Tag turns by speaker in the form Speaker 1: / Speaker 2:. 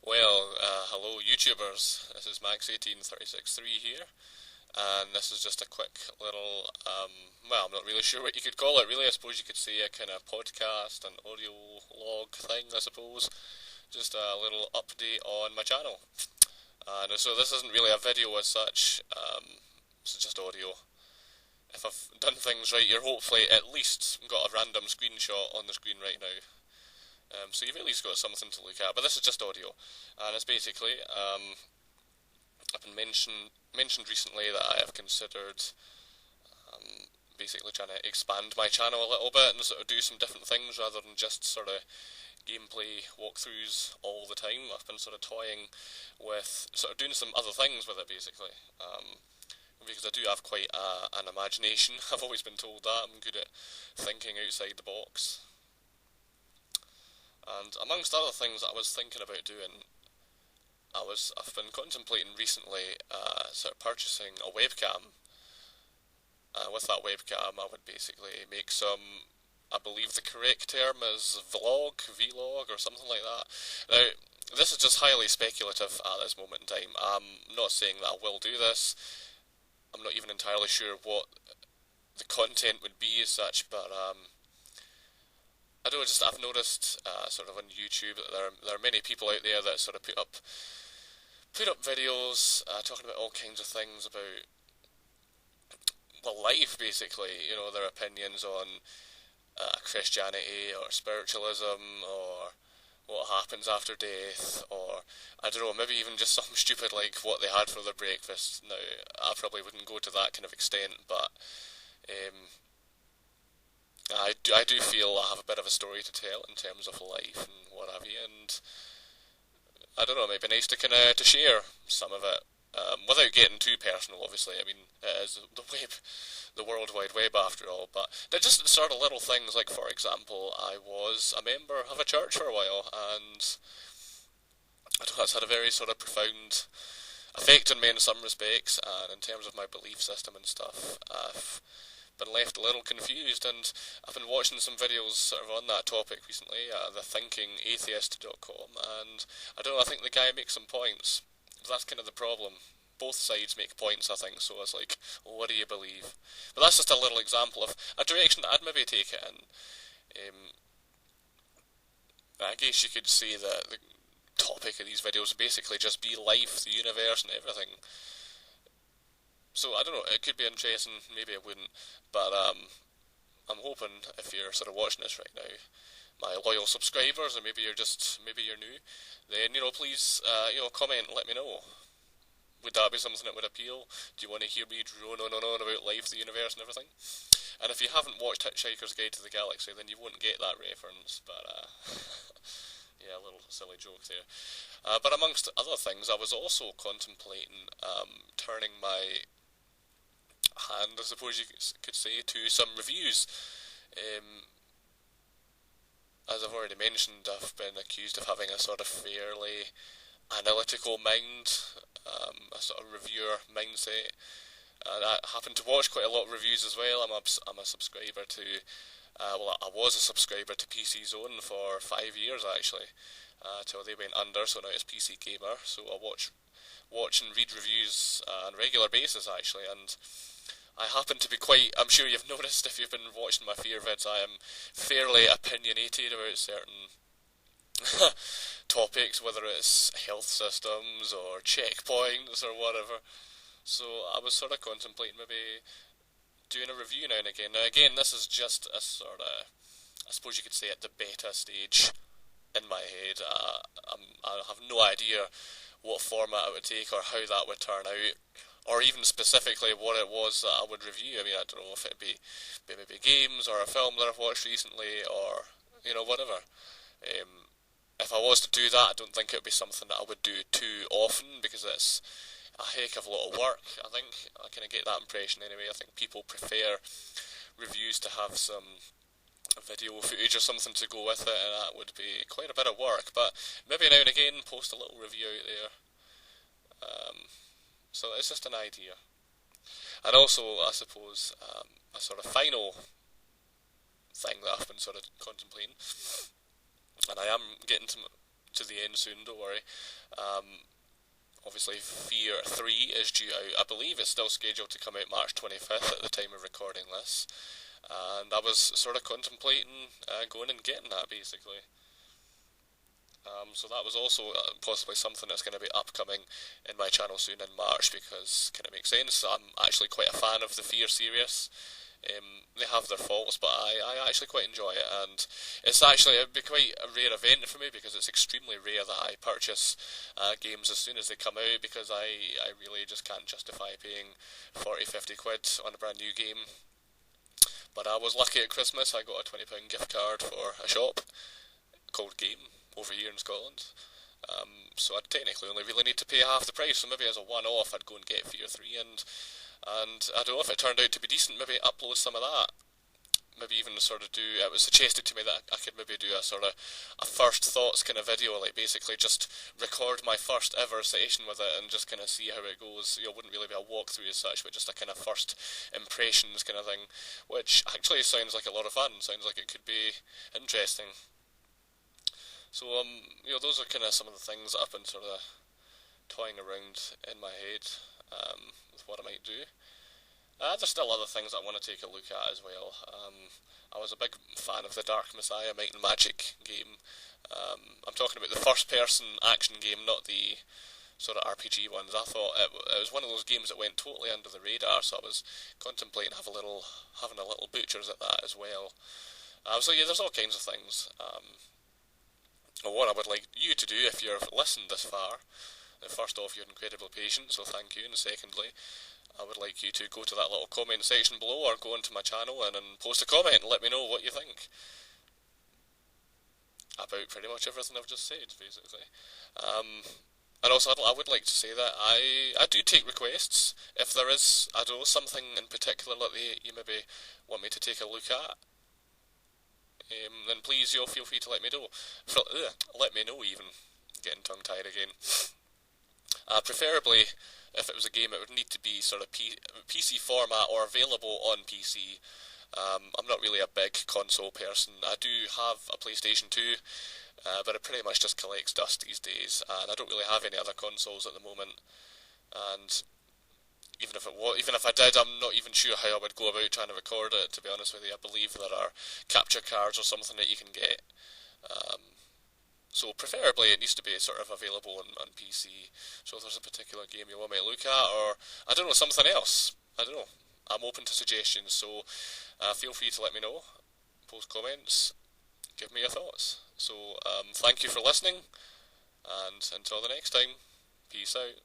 Speaker 1: Hello YouTubers, this is Max18363 here, and this is just a quick little, I'm not really sure what you could call it really. I suppose you could say a kind of podcast, an audio log thing, I suppose. Just a little update on my channel. And so this isn't really a video as such, it's just audio. If I've done things right, you're hopefully at least got a random screenshot on the screen right now. So you've at least got something to look at, but this is just audio, and it's basically, I've been mentioned recently that I have considered basically trying to expand my channel a little bit and sort of do some different things rather than just sort of gameplay walkthroughs all the time. I've been sort of toying with sort of doing some other things with it basically, because I do have quite an imagination. I've always been told that I'm good at thinking outside the box. And amongst other things that I was thinking about doing, I've been contemplating recently sort of purchasing a webcam. With that webcam I would basically make some, I believe the correct term is vlog or something like that. Now, this is just highly speculative at this moment in time. I'm not saying that I will do this. I'm not even entirely sure what the content would be as such, but I've noticed sort of on YouTube that there are many people out there that sort of put up videos talking about all kinds of things about, well, life basically, their opinions on Christianity or spiritualism or what happens after death, or I don't know, maybe even just something stupid like what they had for their breakfast. Now, I probably wouldn't go to that kind of extent, but I do feel I have a bit of a story to tell in terms of life and what have you, and I don't know, it might be nice to kind of to share some of it, without getting too personal. Obviously, I mean, it is the World Wide Web after all. But they're just sort of little things. Like, for example, I was a member of a church for a while, and I don't know, it's had a very sort of profound effect on me in some respects, and in terms of my belief system and stuff. I've been left a little confused, and I've been watching some videos sort of on that topic recently, thethinkingatheist.com, and I don't know, I think the guy makes some points. That's kind of the problem. Both sides make points, I think, so it's like, well, what do you believe? But that's just a little example of a direction that I'd maybe take it in. I guess you could say that the topic of these videos would basically just be life, the universe, and everything. So, I don't know, it could be interesting, maybe it wouldn't, but I'm hoping if you're sort of watching this right now, my loyal subscribers, or maybe you're new, then, please, comment and let me know. Would that be something that would appeal? Do you want to hear me drone on and on about life, the universe, and everything? And if you haven't watched Hitchhiker's Guide to the Galaxy, then you won't get that reference, but, yeah, a little silly joke there. But amongst other things, I was also contemplating turning my hand, I suppose you could say, to some reviews. As I've already mentioned, I've been accused of having a sort of fairly analytical mind, a sort of reviewer mindset, and I happen to watch quite a lot of reviews as well. I'm a subscriber to, I was a subscriber to PC Zone for 5 years actually, till they went under, so now it's PC Gamer, so I watch and read reviews on a regular basis actually, and I happen to be I'm sure you've noticed if you've been watching my fear vids, I am fairly opinionated about certain topics, whether it's health systems or checkpoints or whatever. So I was sort of contemplating maybe doing a review now and again. Now again, this is just a sort of, I suppose you could say, at the beta stage in my head. I have no idea what format it would take or how that would turn out, or even specifically what it was that I would review. I mean, I don't know if it'd be maybe games or a film that I've watched recently, or, whatever. If I was to do that, I don't think it would be something that I would do too often, because it's a heck of a lot of work. I think I kind of get that impression anyway. I think people prefer reviews to have some video footage or something to go with it, and that would be quite a bit of work. But maybe now and again, post a little review out there. So it's just an idea. And also, I suppose, a sort of final thing that I've been sort of contemplating, and I am getting to the end soon, don't worry. Obviously, Fear 3 is due out. I believe it's still scheduled to come out March 25th at the time of recording this. And I was sort of contemplating going and getting that, basically. So that was also possibly something that's going to be upcoming in my channel soon in March, because kind of makes sense. I'm actually quite a fan of the Fear series. They have their faults, but I actually quite enjoy it, and it'd be quite a rare event for me, because it's extremely rare that I purchase games as soon as they come out, because I really just can't justify paying 40-50 quid on a brand new game. But I was lucky at Christmas. I got a £20 gift card for a shop called Game over here in Scotland. So I'd technically only really need to pay half the price, so maybe as a one-off I'd go and get Fear 3, and I don't know, if it turned out to be decent, maybe upload some of that. Maybe even sort of it was suggested to me that I could maybe do a sort of a first thoughts kind of video, like basically just record my first ever session with it and just kind of see how it goes. It wouldn't really be a walkthrough as such, but just a kind of first impressions kind of thing, which actually sounds like a lot of fun, sounds like it could be interesting. So, those are kind of some of the things that I've been sort of toying around in my head with what I might do. There's still other things I want to take a look at as well. I was a big fan of the Dark Messiah Might and Magic game. I'm talking about the first-person action game, not the sort of RPG ones. I thought it was one of those games that went totally under the radar, so I was contemplating having a little butchers at that as well. So yeah, there's all kinds of things. What I would like you to do, if you've listened this far, first off, you're incredibly patient, so thank you, and secondly, I would like you to go to that little comment section below, or go onto my channel and post a comment and let me know what you think about pretty much everything I've just said, basically. And also, I would like to say that I do take requests. If there is, I don't know, something in particular that you maybe want me to take a look at, then please, feel free to let me know. Let me know, even. Getting tongue-tied again. Preferably, if it was a game, it would need to be sort of PC format or available on PC. I'm not really a big console person. I do have a PlayStation 2, but it pretty much just collects dust these days, and I don't really have any other consoles at the moment. And even if I did, I'm not even sure how I would go about trying to record it, to be honest with you. I believe there are capture cards or something that you can get. So preferably it needs to be sort of available on PC. So if there's a particular game you want me to look at, or I don't know, something else, I don't know. I'm open to suggestions, so feel free to let me know. Post comments, give me your thoughts. So thank you for listening, and until the next time, peace out.